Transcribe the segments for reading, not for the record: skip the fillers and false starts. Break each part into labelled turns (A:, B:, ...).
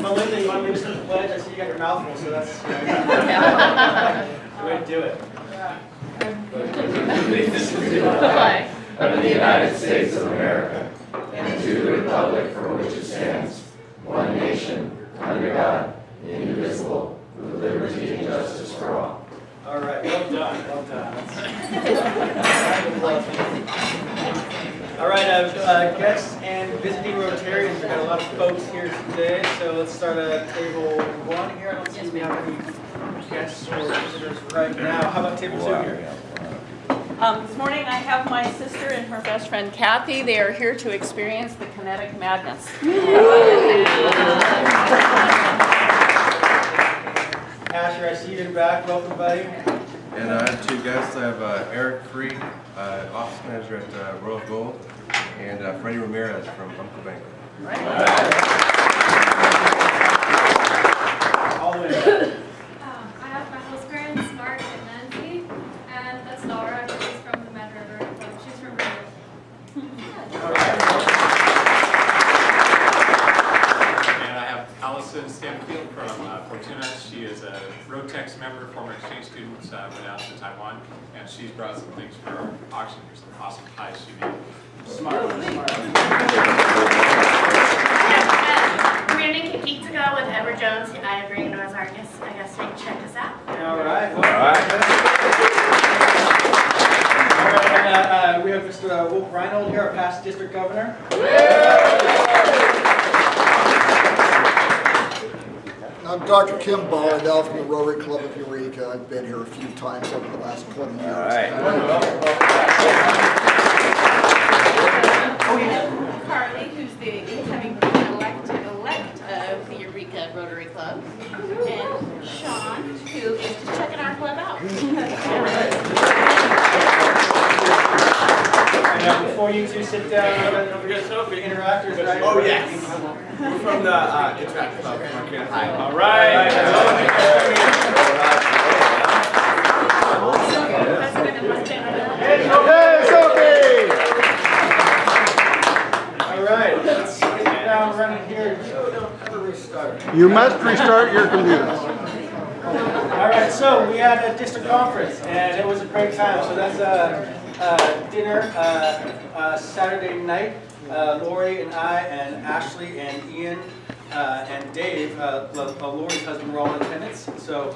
A: Melinda, you want me to start the pledge? I see you got your mouth full, so that's the way to do it.
B: Of the United States of America, and to the republic for which it stands, one nation, under God, indivisible, with liberty and justice for all.
A: All right, well done, well done. All right, guests and visiting Rotarians, we've got a lot of folks here today, so let's start at table 1 here. I don't see we have any guests or visitors right now. How about table 2 here?
C: This morning I have my sister and her best friend Kathy. They are here to experience the kinetic madness.
A: Asher, I see you in the back. Welcome, buddy.
D: And I have 2 guests. I have Eric Free, office manager at Royal Gold, and Freddie Ramirez from Uncle Bank.
A: All the way.
E: I have my host parents, Mark and Nancy, and that's Laura. She's from the Mad River Club. She's from River.
A: All right.
F: And I have Allison Stanfield from Fortuna. She is a Rotex member, former exchange student, went out to Taiwan, and she's brought some things for our auction. Here's some awesome pies she made.
A: Smart.
G: We're going to keep weeks ago with Edward Jones, United Green North Argus. I guess you can check us out.
A: All right. Well, we have Mr. Wolf Reinhold here, our past district governor.
H: I'm Dr. Kim Ballendale from the Rotary Club of Eureka. I've been here a few times over the last 20 years.
B: All right.
C: Carly, who's the incoming elect of the Eureka Rotary Club, and Sean, who is just checking our club out.
A: Now, before you two sit down, don't forget the interactors, right?
I: Oh, yes. We're from the Interact Club from Arcata High.
A: All right.
H: Hey, Sophie!
A: All right, let's get down running here. Don't ever restart.
H: You must restart your computer.
A: All right, so we had a district conference, and it was a great time. So that's dinner Saturday night. Lori and I and Ashley and Ian and Dave, Lori's husband, were all in attendance. So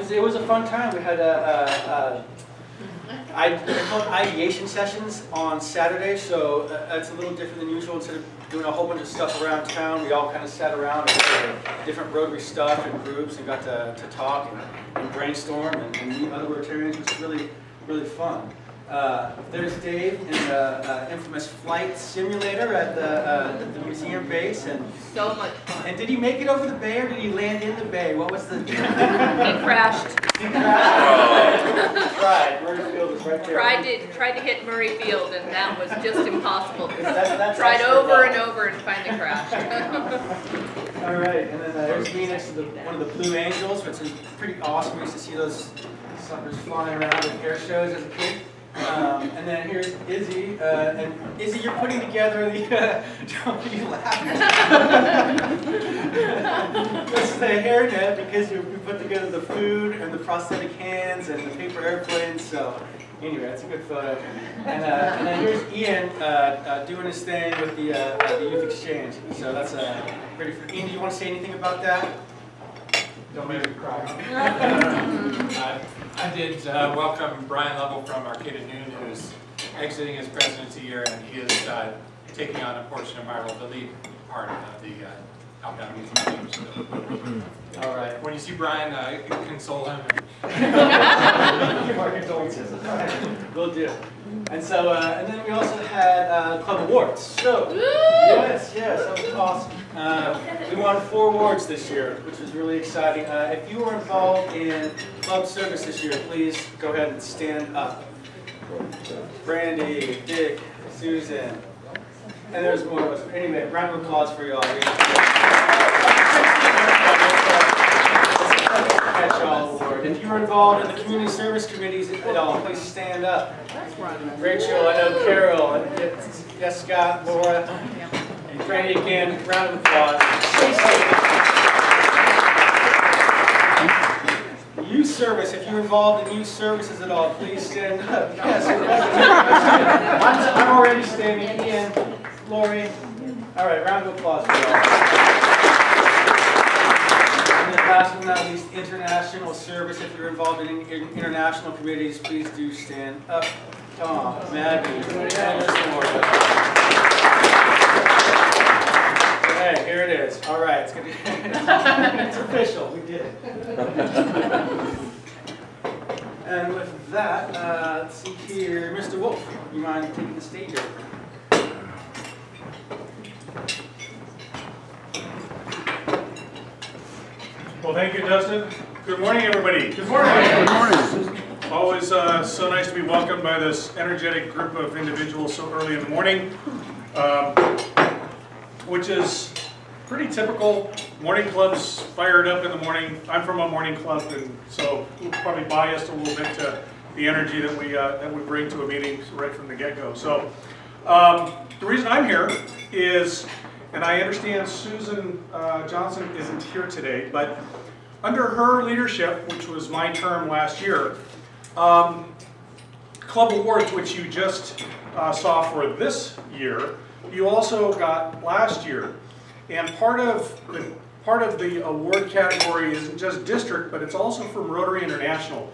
A: it was a fun time. We had I called ideation sessions on Saturday, so it's a little different than usual. Instead of doing a whole bunch of stuff around town, we all kind of sat around and did different Rotary stuff in groups and got to talk and brainstorm and meet other Rotarians, which was really, really fun. There's Dave in the infamous flight simulator at the museum base, and
C: So much fun.
A: and did he make it over the bay or did he land in the bay? What was the?
C: He crashed.
A: He crashed. Tried. Murray Field was right there.
C: Tried to hit Murray Field, and that was just impossible.
A: That's
C: Tried
A: extra
C: over
A: fun.
C: and over and finally crashed.
A: All right, and then there's me next to one of the Blue Angels, which is pretty awesome. We used to see those suckers flying around at air shows as a kid. And then here's Izzy, and Izzy, you're putting together the, don't you laugh. That's the hairnet, because we put together the food and the prosthetic hands and the paper airplanes, so anyway, that's a good photo. And then here's Ian doing his thing with the youth exchange, so that's pretty fun. Ian, do you want to say anything about that?
F: Don't make me cry. I did welcome Brian Lovell from Arcata Noon, who's exiting his presidency year, and he is taking on a portion of my role, the lead part of the outbound youth meetings.
A: All right.
F: When you see Brian, console him.
A: Give our condolences. Will do. And so, and then we also had club awards. So, yes, that was awesome. We won 4 awards this year, which was really exciting. If you were involved in club service this year, please go ahead and stand up. Brandy, Dick, Susan, and there's more of us. But anyway, round of applause for you all. Catch-all award. If you're involved in the community service committees at all, please stand up. Rachel, I know Carol, yes, Scott, Laura, and Franny again, round of applause. Youth service, if you're involved in youth services at all, please stand up. Yes, I'm already standing. Ian, Lori. All right, round of applause for y'all. And then last but not least, international service. If you're involved in international committees, please do stand up. Tom, Maggie, and Laura. Okay, here it is. All right, it's gonna be it's official. We did it. And with that, let's see here, Mr. Wolf, you mind taking the stage over?
J: Well, thank you, Dustin. Good morning, everybody.
H: Good morning. Good morning.
J: Always so nice to be welcomed by this energetic group of individuals so early in the morning, which is pretty typical. Morning clubs fired up in the morning. I'm from a morning club, and so we're probably biased a little bit to the energy that we bring to a meeting right from the get-go. So the reason I'm here is, and I understand Susan Johnson isn't here today, but under her leadership, which was my term last year, club awards, which you just saw for this year, you also got last year. And part of the award category isn't just district, but it's also from Rotary International.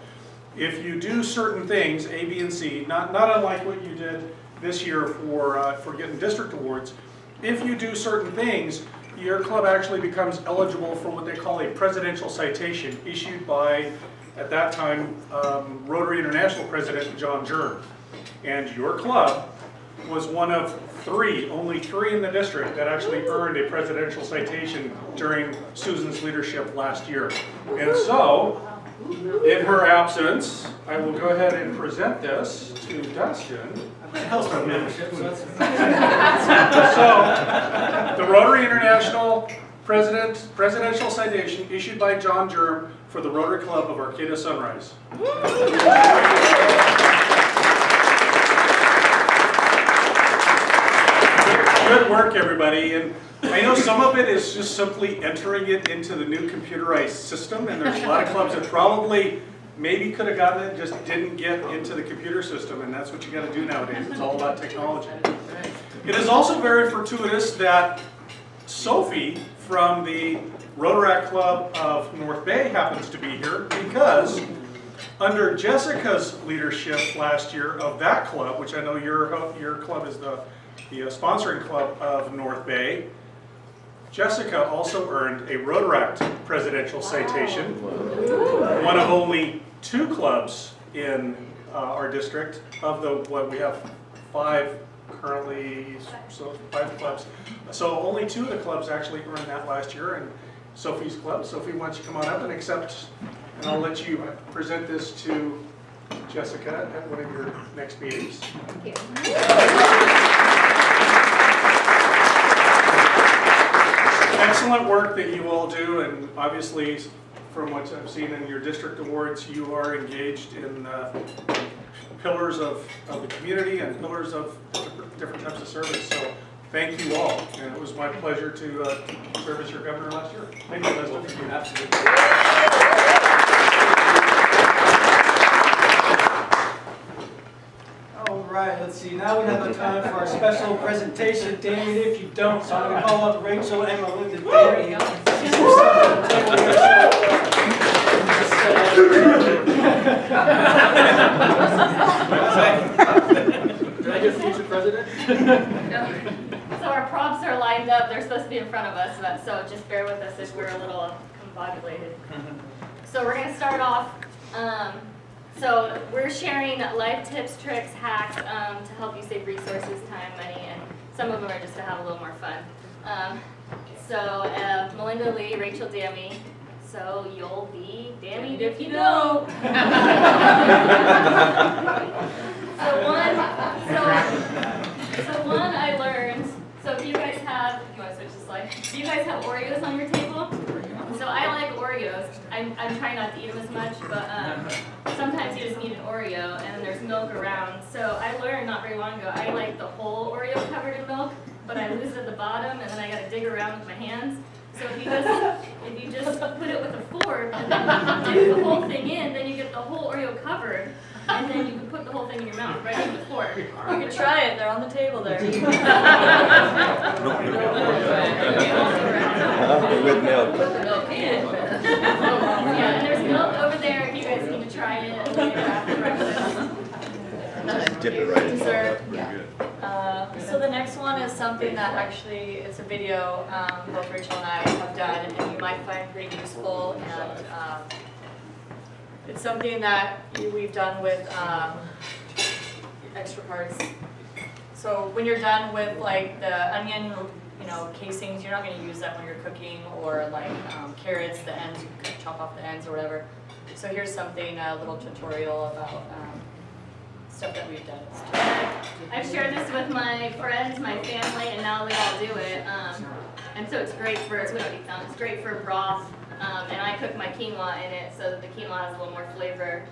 J: If you do certain things, A, B, and C, not unlike what you did this year for getting district awards, if you do certain things, your club actually becomes eligible for what they call a presidential citation issued by, at that time, Rotary International President John Germ. And your club was one of only three in the district that actually earned a presidential citation during Susan's leadership last year. And so, in her absence, I will go ahead and present this to Dustin.
A: Hellstrom membership, so that's
J: So, the Rotary International Presidential Citation issued by John Germ for the Rotary Club of Arcata Sunrise. Good work, everybody. And I know some of it is just simply entering it into the new computerized system, and there's a lot of clubs that probably maybe could have gotten it, just didn't get into the computer system, and that's what you got to do nowadays. It's all about technology. It is also very fortuitous that Sophie from the Rotaract Club of North Bay happens to be here, because under Jessica's leadership last year of that club, which I know your club is the sponsoring club of North Bay, Jessica also earned a Rotaract presidential citation, one of only 2 clubs in our district. Of the, what we have 5 currently, so 5 clubs. So only 2 of the clubs actually earned that last year, and Sophie's club. Sophie, why don't you come on up and accept, and I'll let you present this to Jessica at one of your next meetings.
E: Thank you.
J: Excellent work that you all do, and obviously from what I've seen in your district awards, you are engaged in pillars of the community and pillars of different types of service. So thank you all, and it was my pleasure to serve as your governor last year. Thank you, Dustin.
A: Absolutely. All right, let's see. Now we have the time for our special presentation. Damien, if you don't, so I'm going to call up Rachel and Melinda. Damien. Did I get future president?
E: So our props are lined up. They're supposed to be in front of us, so just bear with us if we're a little combobulated. So we're going to start off. So we're sharing life tips, tricks, hacks to help you save resources, time, money, and some of them are just to have a little more fun. So Melinda Lee, Rachel Dammy. So you'll be damned if you don't. So one I learned. So if you guys have, you want to switch the slide? Do you guys have Oreos on your table? So So I like Oreos. I'm trying not to eat them as much, but sometimes you just need an Oreo, and then there's milk around. So I learned not very long ago, I like the whole Oreo covered in milk, but I lose it at the bottom, and then I gotta dig around with my hands. So if you just put it with a fork, and then dip the whole thing in, then you get the whole Oreo covered, and then you can put the whole thing in your mouth, right in the fork.
K: You can try it, they're on the table there.
B: With milk.
K: Put the milk in.
E: Yeah, and there's milk over there if you guys need to try it later after breakfast.
B: Dip it right in.
K: Dessert.
B: Pretty good.
K: So the next one is something that actually, it's a video both Rachel and I have done, and you might find pretty useful, and it's something that we've done with extra parts. So when you're done with like the onion, casings, you're not going to use that when you're cooking, or like carrots, the ends, you can chop off the ends or whatever. So here's something, a little tutorial about stuff that we've done.
E: I've shared this with my friends, my family, and now we all do it. And so it's great for, it's great for broth. And I cook my quinoa in it so that the quinoa has a little more flavor.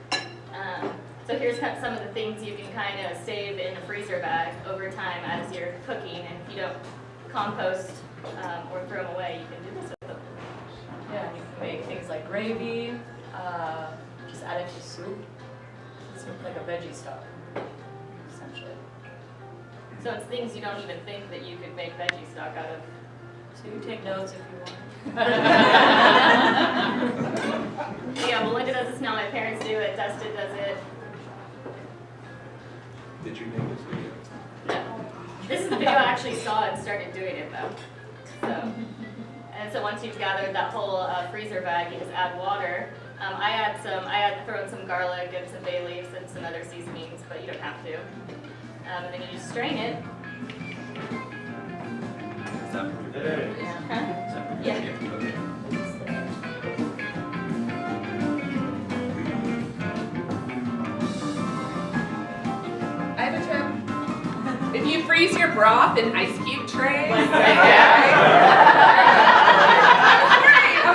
E: So here's some of the things you can kind of save in a freezer bag over time as you're cooking. And if you don't compost or throw them away, you can do this with them.
K: Yeah, you can make things like gravy, just add it to soup. It's like a veggie stock, essentially.
E: So it's things you don't even think that you could make veggie stock out of.
K: So you take notes if you want.
E: Yeah, Melinda does this now, my parents do it, Dustin does it.
D: Did you make this video?
E: No. This is the video I actually saw and started doing it though. And so once you've gathered that whole freezer bag, you just add water. I had thrown some garlic and some bay leaves and some other seasonings, but you don't have to. And then you just strain it. Yeah.
L: I have a tip. If you freeze your broth in ice cube trays, I'm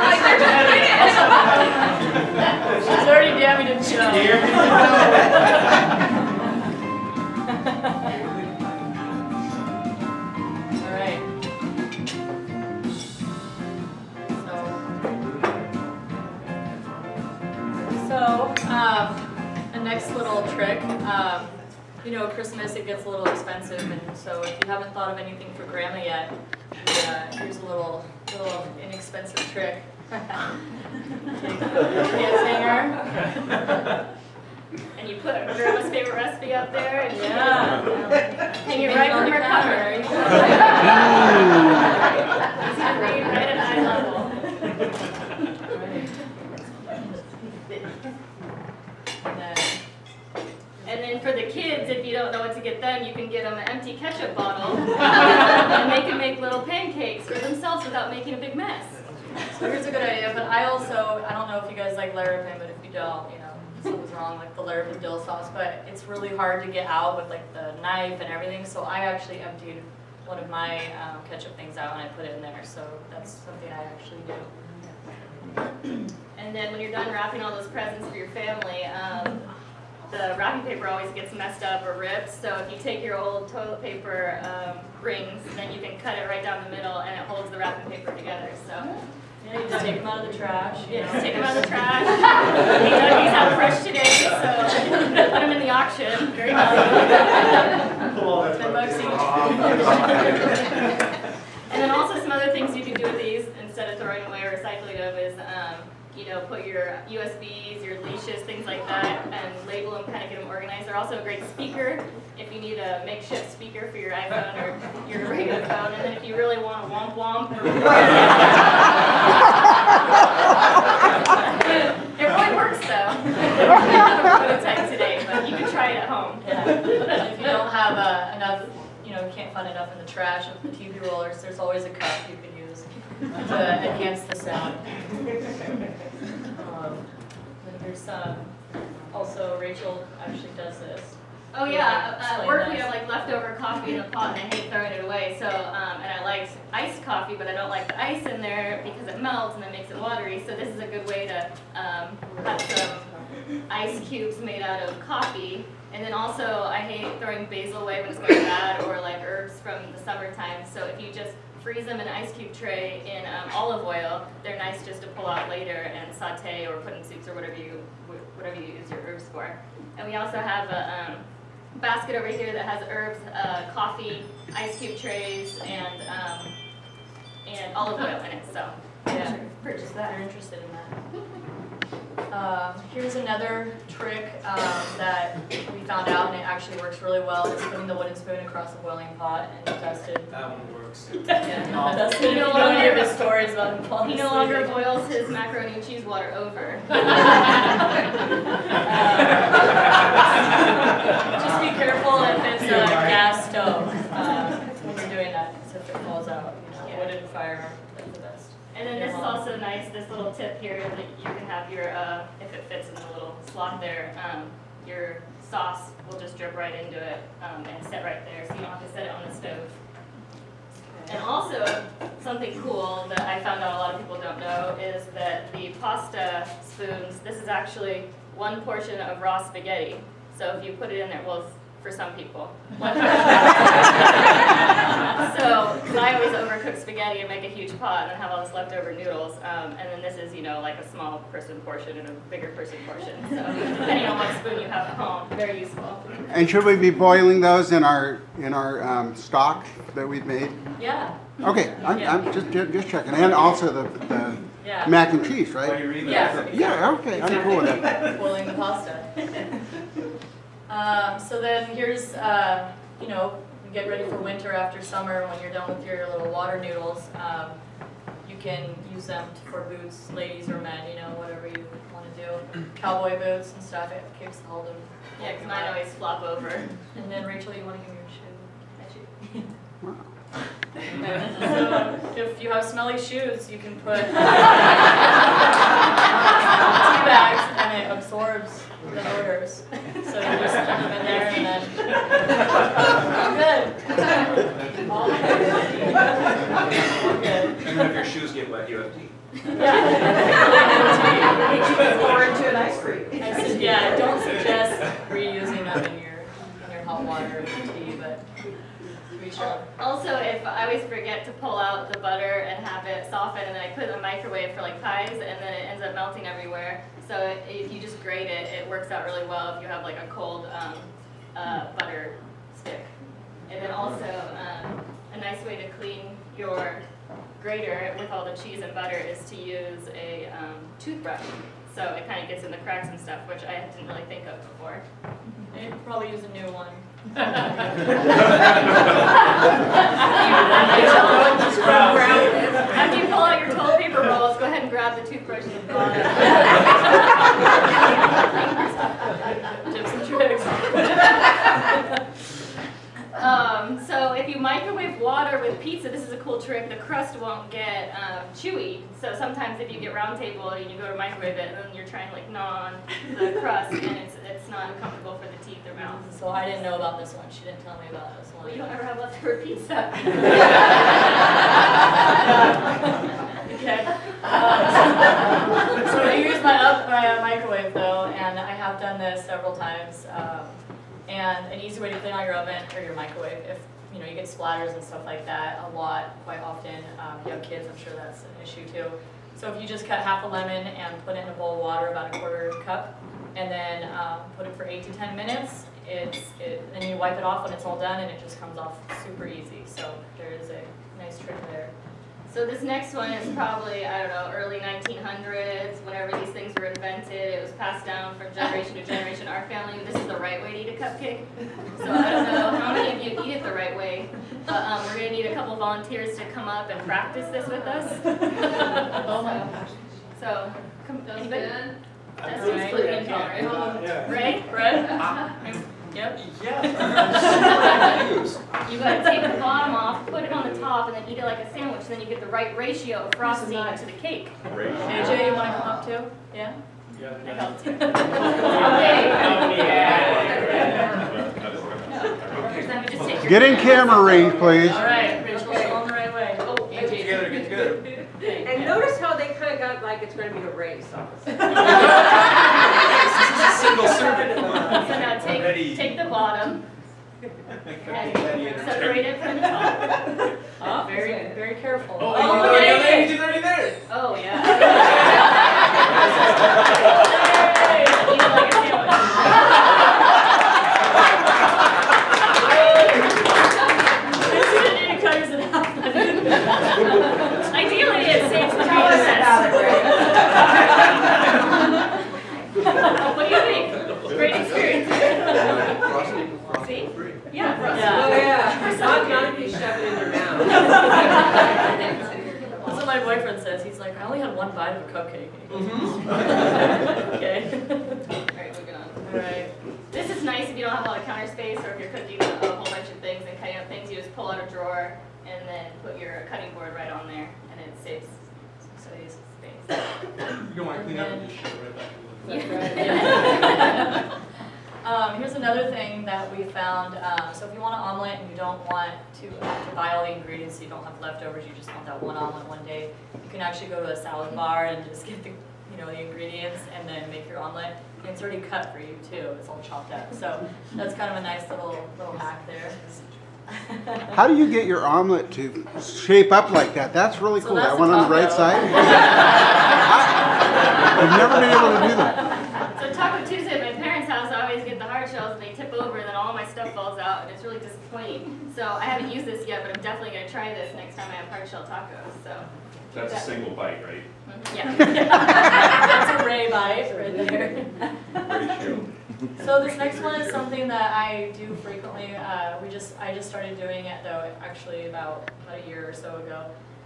L: like, they're just
K: She's already damaged and show. All right. So, the next little trick, Christmas, it gets a little expensive, and so if you haven't thought of anything for Grandma yet, here's a little inexpensive trick. Take the pants hanger.
E: And you put Grandma's favorite recipe up there, and hang it
K: Hang
E: right
K: it on
E: from
K: the
E: her
K: counter.
E: cover. Easy to read, right at eye level. And then for the kids, if you don't know what to get them, you can get them an empty ketchup bottle, and they can make little pancakes for themselves without making a big mess.
K: So here's a good idea, but I don't know if you guys like Larrapin, but if you don't, something's wrong, like the Larrapin dill sauce, but it's really hard to get out with like the knife and everything, so I actually emptied one of my ketchup things out and I put it in there, so that's something I actually do.
E: And then when you're done wrapping all those presents for your family, the wrapping paper always gets messed up or ripped, so if you take your old toilet paper rings, then you can cut it right down the middle and it holds the wrapping paper together. So
K: Yeah, you just take them out of the trash.
E: just take them out of the trash. He's out fresh today, so put them in the auction. Very happy.
K: $10 each.
E: And then also some other things you can do with these instead of throwing away or recycling them is, put your USBs, your leashes, things like that, and label them, kind of get them organized. They're also a great speaker if you need a makeshift speaker for your iPhone or your regular phone. And then if you really want a womp womp, it really works though. I don't have a prototype today, but you can try it at home.
K: Yeah. And if you don't have enough, you can't find enough in the trash of the TV rollers, there's always a cup you can use to enhance the sound. Then here's some, also Rachel actually does this.
E: Oh yeah, at
K: Explain
E: work we
K: this.
E: have like leftover coffee in the pot and I hate throwing it away. So, and I like iced coffee, but I don't like the ice in there because it melts and it makes it watery. So this is a good way to have some ice cubes made out of coffee. And then also I hate throwing basil away when it's going bad, or like herbs from the summertime. So if you just freeze them in an ice cube tray in olive oil, they're nice just to pull out later and saute or put in soups or whatever you use your herbs for. And we also have a basket over here that has herbs, coffee, ice cube trays, and olive oil in it. So
K: Yeah.
E: purchase
K: If
E: that.
K: you're interested in that. Here's another trick that we found out, and it actually works really well. It's putting the wooden spoon across the boiling pot, and Dustin.
I: That one works.
K: Yeah, Dustin, if you know any of his stories about him falling
E: He no
K: asleep.
E: longer boils his macaroni and cheese water over.
K: Just be careful if it's a gas stove when you're doing that, because if it falls out, wooden fire is the best.
E: And then this is also nice, this little tip here that you can have your, if it fits in the little slot there, your sauce will just drip right into it and sit right there, so you don't have to set it on the stove. And also, something cool that I found out a lot of people don't know is that the pasta spoons, this is actually 1 portion of raw spaghetti. So if you put it in there, well, for some people. So I always overcook spaghetti and make a huge pot and have all this leftover noodles. And then this is, like a small person portion and a bigger person portion. So depending on what spoon you have at home, very useful.
B: And should we be boiling those in our stock that we've made?
K: Yeah.
B: Okay, I'm just checking. And also the
K: Yeah.
B: mac and cheese,
I: While
B: right?
I: you read
K: Yeah.
I: that.
B: Yeah, okay, I'm cool with that.
K: Boiling the pasta. So then here's, you get ready for winter after summer when you're done with your little water noodles. You can use them for boots, ladies or men, whatever you want to do. Cowboy boots and stuff, it keeps all them.
E: Yeah, because mine always flop over.
K: And then Rachel, you want to give me your shoe?
B: Wow.
K: So if you have smelly shoes, you can put tea bags and it absorbs the odors. So you just put them in there and then good. All good.
I: And then if your shoes get wet, you have tea.
L: Forward to an ice cream.
K: I said, yeah, I don't suggest reusing them in your hot water and tea, but we should.
E: Also, if I always forget to pull out the butter and have it soften, and then I put it in the microwave for like pies, and then it ends up melting everywhere. So if you just grate it, it works out really well if you have like a cold butter stick. And then also, a nice way to clean your grater with all the cheese and butter is to use a toothbrush. So it kind of gets in the cracks and stuff, which I didn't really think of before.
K: You could probably use a new one.
E: After you pull out your toilet paper rolls, go ahead and grab the toothbrush and the bottom.
K: Tips and tricks.
E: So if you microwave water with pizza, this is a cool trick. The crust won't get chewy. So sometimes if you get round table and you go to microwave it, and then you're trying to like gnaw on the crust, and it's not comfortable for the teeth or mouth.
K: So I didn't know about this one. She didn't tell me about this one.
E: Well, you don't ever have leftover pizza.
K: Okay. So I use my microwave though, and I have done this several times. And an easy way to clean out your oven or your microwave, if you get splatters and stuff like that a lot, quite often. You have kids, I'm sure that's an issue too. So if you just cut half a lemon and put it in a bowl of water, about a 1/4 cup, and then put it for 8 to 10 minutes, then you wipe it off when it's all done, and it just comes off super easy. So there is a nice trick there.
E: So this next one is probably, I don't know, early 1900s, whenever these things were invented. It was passed down from generation to generation. Our family, this is the right way to eat a cupcake. So I don't know how many of you eat it the right way, but we're going to need a couple volunteers to come up and practice this with us. Oh my gosh. So, anybody? That seems pretty intolerant. Right?
K: Bread? Yep.
I: Yeah.
E: You gotta take the bottom off, put it on the top, and then eat it like a sandwich. Then you get the right ratio of frosting to the cake.
K: AJ, you want to come up too? Yeah?
E: I helped you.
I: Okay.
E: Okay. then just take your.
M: Get in camera range, please.
K: All right, Rachel's on the right way.
L: Oh,
A: Get together, get together.
L: and notice how they kind of got like it's going to be a race.
A: Single servant.
E: So now take the bottom and separate it from the top.
K: Oh, very, very careful.
A: Oh, he's already there.
E: Oh, yeah.
K: Eat it like a sandwich.
E: Ideally, it saves the process. What do you think? Great experience. See? Yeah,
L: Oh yeah, not if you shove it in your mouth.
K: That's what my boyfriend says. He's like, I only had one bite of a cupcake. Okay.
E: Alright, moving on.
K: Alright.
E: This is nice if you don't have a lot of counter space or if you're cooking a whole bunch of things and cutting up things. You just pull out a drawer and then put your cutting board right on there and it saves space.
A: You don't want to clean up and just shit right back.
K: Here's another thing that we found. So if you want an omelet and you don't want to buy all the ingredients, so you don't have leftovers, you just want that one omelet one day, you can actually go to a salad bar and just get the ingredients and then make your omelet. And it's already cut for you too. It's all chopped up. So that's kind of a nice little hack there.
M: How do you get your omelet to shape up like that? That's really cool.
K: that's
M: That one on the right
K: taco.
M: side? I've never been able to do that.
E: So Taco Tuesday at my parents' house, I always get the hard shells and they tip over and then all my stuff falls out and it's really disappointing. So I haven't used this yet, but I'm definitely going to try this next time I have hard shell tacos. So
B: That's a single bite, right?
E: yeah.
K: That's a Ray bite right there.
B: Ratio.
K: So this next one is something that I do frequently. I just started doing it though, actually about a year or so ago,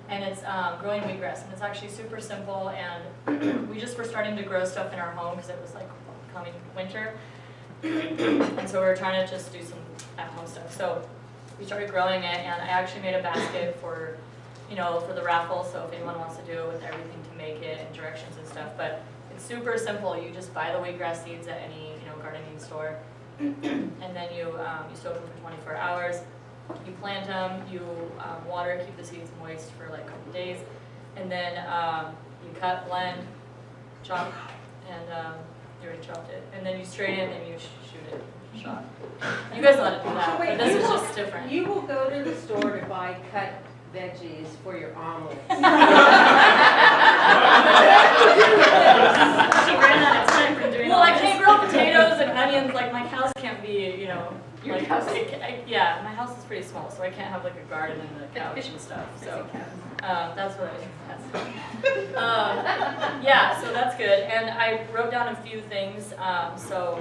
K: and it's growing wheatgrass, and it's actually super simple. And we just were starting to grow stuff in our home because it was like coming winter, and so we were trying to just do some at-home stuff. So we started growing it, and I actually made a basket for the raffle. So if anyone wants to do it with everything to make it and directions and stuff, but it's super simple. You just buy the wheatgrass seeds at any gardening store, and then you soak them for 24 hours. You plant them, you water, keep the seeds moist for like a couple days, and then you cut, blend, chop, and you already chopped it, and then you strain it and you shoot it, shot. You guys know how to do that, but this is just different.
L: You will go to the store to buy cut veggies for your omelet.
E: She ran out of time from doing
K: Well,
E: all
K: I
E: this.
K: can't grow potatoes and onions. Like my house can't be,
E: Your
K: like
E: house.
K: yeah, my house is pretty small, so I can't have like a garden and a couch and stuff. So that's what yeah, so that's good. And I wrote down a few things so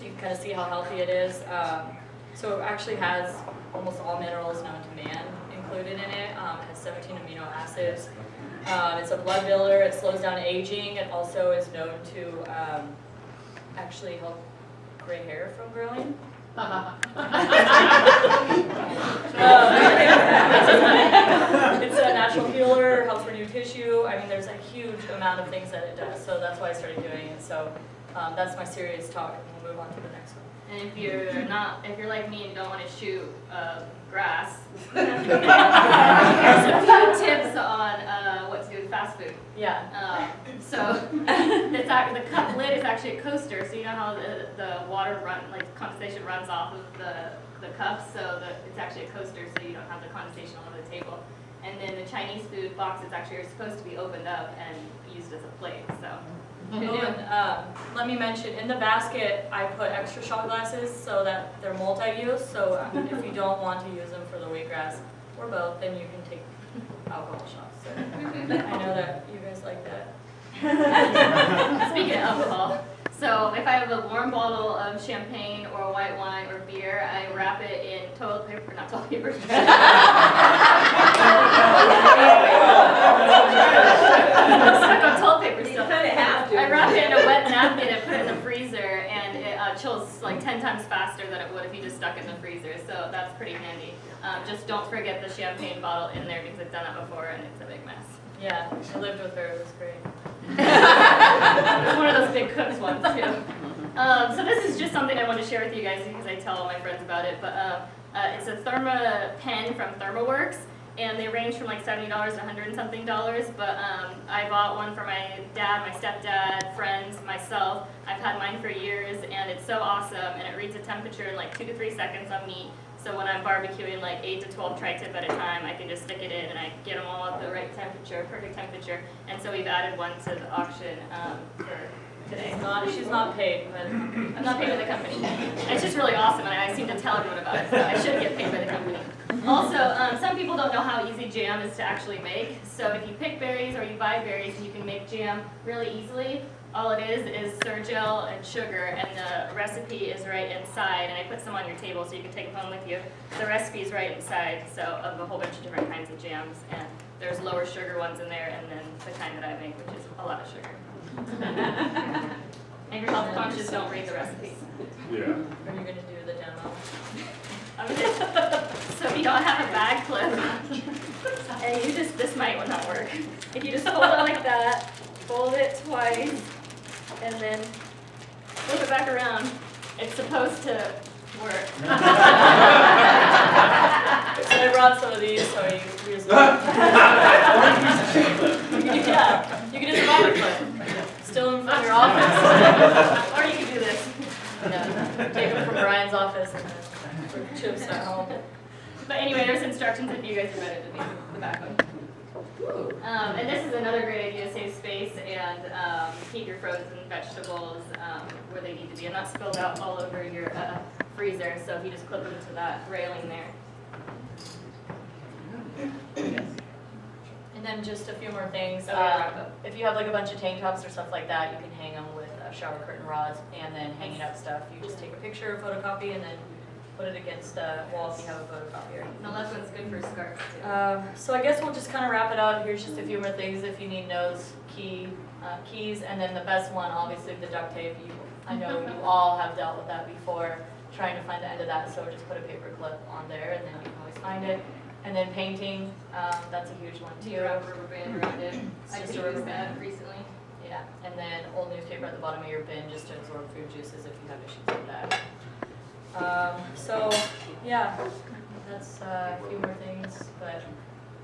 K: you can kind of see how healthy it is. So it actually has almost all minerals known to man included in it. It has 17 amino acids. It's a blood builder. It slows down aging. It also is known to actually help gray hair from growing. It's a natural healer, helps renew tissue. I mean, there's a huge amount of things that it does. So that's why I started doing it. So that's my serious talk, and we'll move on to the next one.
E: And if you're like me and you don't want to shoot grass, there's a few tips on what to do with fast food.
K: Yeah.
E: So the cup lid is actually a coaster, so you know how the water condensation runs off of the cups, so it's actually a coaster, so you don't have the condensation all over the table. And then the Chinese food box is actually supposed to be opened up and used as a plate. So.
K: Let me mention, in the basket, I put extra shot glasses so that they're multi-use. So if you don't want to use them for the wheatgrass or both, then you can take alcohol shots. So I know that you guys like that.
E: Speaking of alcohol, so if I have a warm bottle of champagne or white wine or beer, I wrap it in toilet paper, not toilet paper. Stuck on toilet paper still.
L: You kind of have to.
E: I wrap it in a wet napkin and put it in the freezer, and it chills like 10 times faster than it would if you just stuck it in the freezer. So that's pretty handy. Just don't forget the champagne bottle in there because I've done that before and it's a big mess.
K: Yeah, I lived with her. It was great.
E: It was one of those big cooks ones too. So this is just something I wanted to share with you guys because I tell all my friends about it. But it's a Therma pen from ThermaWorks, and they range from like $70 to $100 and something. But I bought one for my dad, my stepdad, friends, myself. I've had mine for years, and it's so awesome. And it reads a temperature in like 2 to 3 seconds on meat. So when I'm barbecuing like 8 to 12 tri-tip at a time, I can just stick it in and I get them all at the right temperature, perfect temperature. And so we've added one to the auction for today.
K: She's not paid, but
E: I'm not paid by the company. It's just really awesome, and I seem to tell everyone about it, so I should get paid by the company. Also, some people don't know how easy jam is to actually make. So if you pick berries or you buy berries, you can make jam really easily. All it is surgel and sugar, and the recipe is right inside. And I put some on your table so you can take them home with you. The recipe is right inside, so of a whole bunch of different kinds of jams. And there's lower sugar ones in there, and then the kind that I make, which is a lot of sugar. And your health conscious, don't read the recipe.
J: Yeah.
K: are you gonna do the demo?
E: So if you don't have a bag clip, and you just, this might not work. If you just hold it like that, fold it twice, and then flip it back around, it's supposed to work.
K: So I brought some of these, so you just yeah, you can just buy it, still in your office.
E: Or you can do this.
K: Yeah, take them from Brian's office and then for chips at home.
E: But anyway, there's instructions if you guys are ready to make the back one. And this is another great idea to save space and keep your frozen vegetables where they need to be and not spilled out all over your freezer. So if you just clip them to that railing there.
K: And then just a few more things.
E: Wrap up.
K: If you have like a bunch of tank tops or stuff like that, you can hang them with shower curtain rods and then hanging up stuff. You just take a picture, photocopy, and then put it against the wall if you have a photocopier.
E: No, that's what's good for scarves too.
K: So I guess we'll just kind of wrap it up. Here's just a few more things if you need notes, keys, and then the best one, obviously the duct tape. I know you all have dealt with that before, trying to find the end of that, so just put a paper clip on there and then you can always find it. And then painting, that's a huge one too.
E: Wrap a rubber band around it. I
K: Just
E: just
K: a rubber
E: used that
K: band.
E: recently.
K: Yeah, and then old newspaper at the bottom of your bin just to absorb food juices if you have issues with that. So, yeah, that's a few more things, but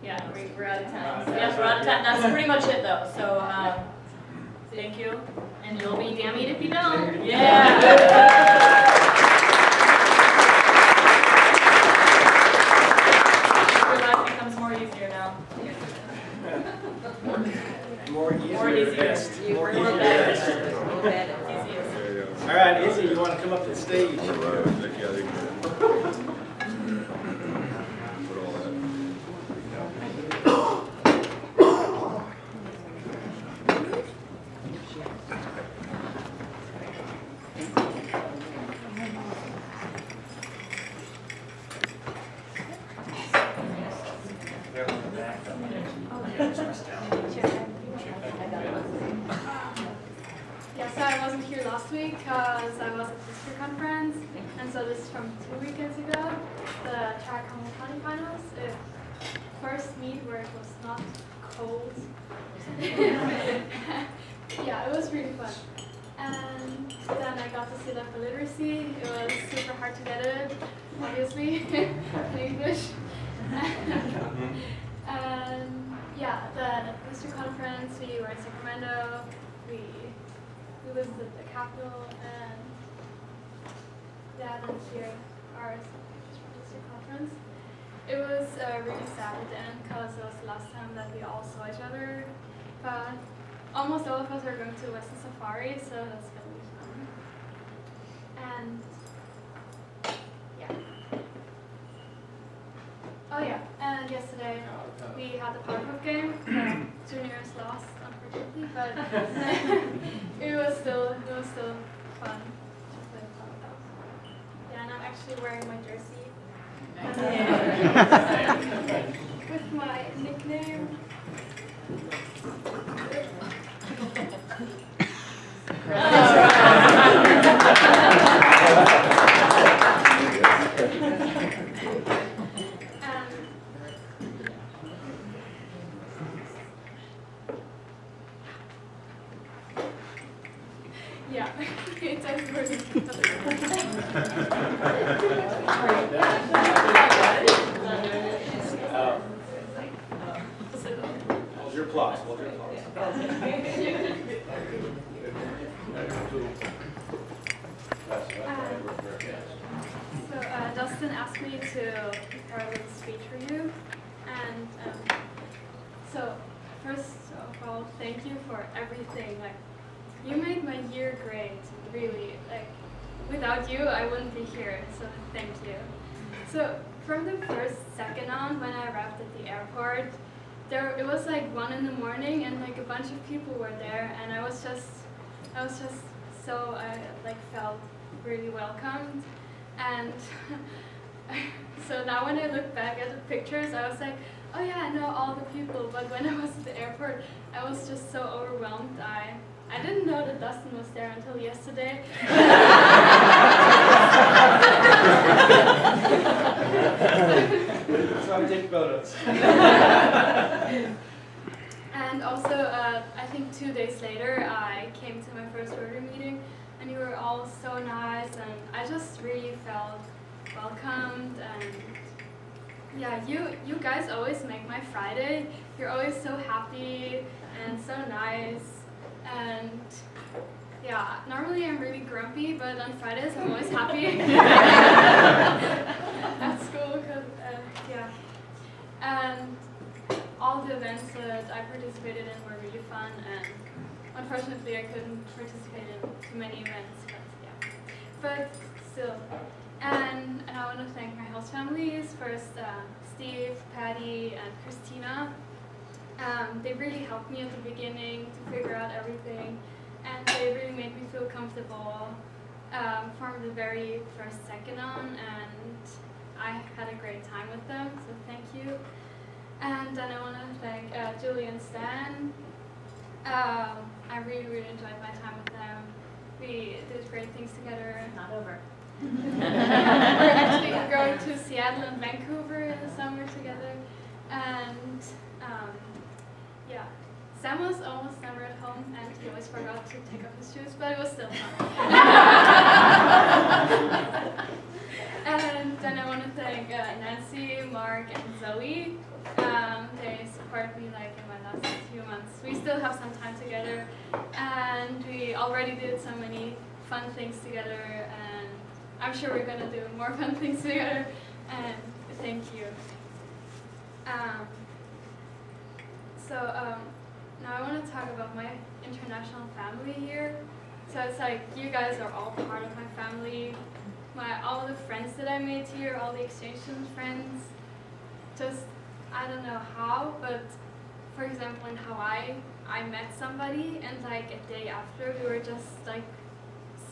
E: Yeah, we're out of time. So
K: yes, we're out of time. That's pretty much it though. So, thank you.
E: And you'll be damned if you don't.
K: Yeah. Your life becomes more easier now.
A: More easier,
K: More easier.
A: best. More
K: More
A: easier,
K: better.
A: best.
K: Easiest.
A: All right, Izzy, you want to come up to the stage?
N: Yeah, so I wasn't here last week because I was at the district conference, and so this is from 2 weekends ago, the Tri-County County Finals. It first meet where it was not cold. Yeah, it was really fun. And then I got to sit up for literacy. It was super hard to get it, obviously, in English. And yeah, then at the district conference, we were in Sacramento. We visited the Capitol, and yeah, then here our district conference. It was really sad at the end because it was the last time that we all saw each other. But almost all of us are going to Western Safari, so that's gonna be fun. And yeah. Oh yeah, and yesterday we had the Powerpuff game. The juniors lost, unfortunately, but it was still fun to play Powerpuff. Yeah, and I'm actually wearing my jersey with my nickname. Yeah, it's over. to prepare a little speech for you. And so first of all, thank you for everything. Like, you made my year great, really. Like, without you, I wouldn't be here, so thank you. So from the first second on, when I arrived at the airport, it was like 1 in the morning, and like a bunch of people were there, and I was just so, I like felt really welcomed. And so now when I look back at the pictures, I was like, oh yeah, I know all the people, but when I was at the airport, I was just so overwhelmed. I didn't know that Dustin was there until yesterday.
A: So I take photos.
N: And also, I think 2 days later, I came to my first Rotary meeting, and you were all so nice, and I just really felt welcomed. And yeah, you guys always make my Friday. You're always so happy and so nice. And yeah, normally I'm really grumpy, but on Fridays I'm always happy at school, because yeah. And all the events that I participated in were really fun, and unfortunately I couldn't participate in too many events, but yeah. But still. And I want to thank my host families, first Steve, Patty, and Christina. They really helped me at the beginning to figure out everything, and they really made me feel comfortable from the very first second on, and I had a great time with them, so thank you. And then I want to thank Julie and Stan. I really, really enjoyed my time with them. We did great things together.
E: Not over.
N: We're actually going to Seattle and Vancouver in the summer together. And yeah, Sam was almost never at home, and he always forgot to take off his shoes, but it was still fun. And then I want to thank Nancy, Mark, and Zoe. They support me like in my last few months. We still have some time together, and we already did so many fun things together, and I'm sure we're gonna do more fun things together. And thank you. Now I want to talk about my international family here. So it's like you guys are all part of my family. All the friends that I made here, all the exchange student friends. Just, I don't know how, but for example in Hawaii, I met somebody, and like a day after we were just like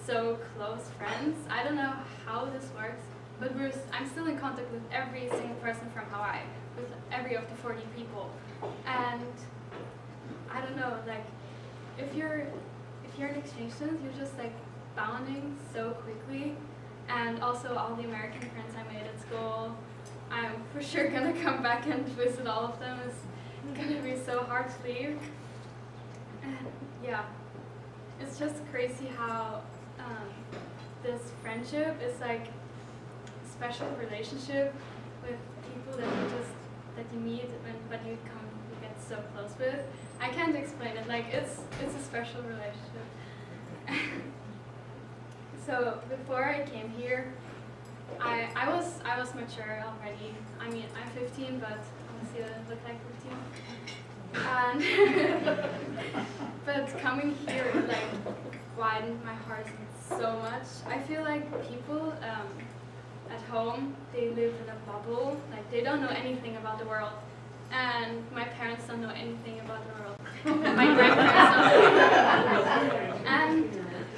N: so close friends. I don't know how this works, but I'm still in contact with every single person from Hawaii, with every of the 40 people. And I don't know, like if you're an exchange student, you're just like bonding so quickly. And also all the American friends I made at school, I'm for sure gonna come back and visit all of them. It's gonna be so hard to leave. And yeah, it's just crazy how this friendship is like a special relationship with people that you meet but you get so close with. I can't explain it. Like it's a special relationship. So before I came here, I was mature already. I mean, I'm 15, but honestly, I look like 15. And but coming here like widened my heart so much. I feel like people at home, they live in a bubble. Like they don't know anything about the world. And my parents don't know anything about the world. My grandparents don't. And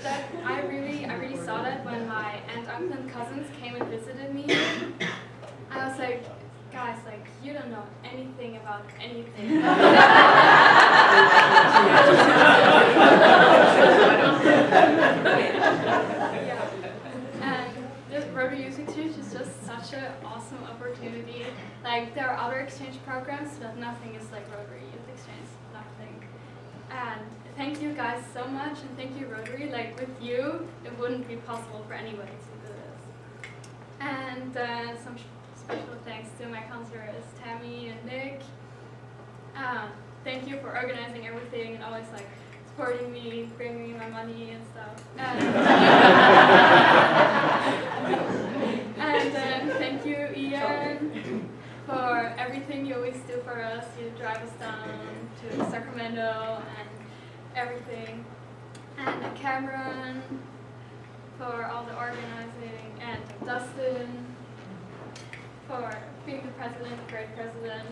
N: that I really saw that when my aunt, uncle, and cousins came and visited me. I was like, guys, like you don't know anything about anything. Yeah. And this Rotary Youth Exchange is just such an awesome opportunity. Like there are other exchange programs, but nothing is like Rotary Youth Exchange. Nothing. And thank you guys so much, and thank you Rotary. Like with you, it wouldn't be possible for anybody to do this. And some special thanks to my counselors, Tammy and Nick. Thank you for organizing everything and always like supporting me, bringing me my money and stuff. And then thank you Ian for everything you always do for us. You drive us down to Sacramento and everything. And Cameron for all the organizing, and Dustin for being the president, great president.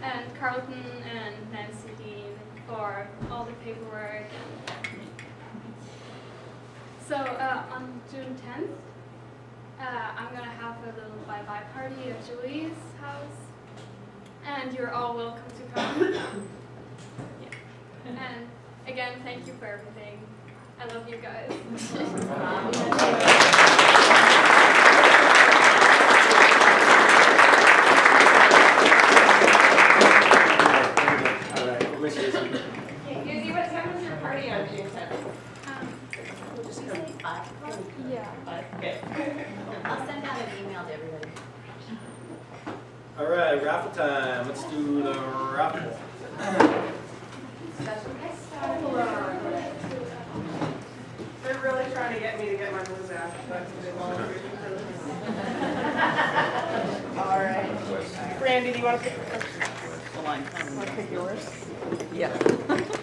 N: And Carlton and Nancy Dean for all the paperwork. So on June 10th, I'm gonna have a little bye-bye party at Julie's house, and you're all welcome to come. Yeah. And again, thank you for everything. I love you guys.
L: Izzy, what time was your party on June 10th?
N: Yeah.
L: Okay.
G: I'll send out an email to everybody.
A: All right, raffle time. Let's do the raffle.
L: They're really trying to get me to get my blue back. That's what they volunteered to do. All right. Brandy, do you want to pick the line? Want to pick yours? Yeah.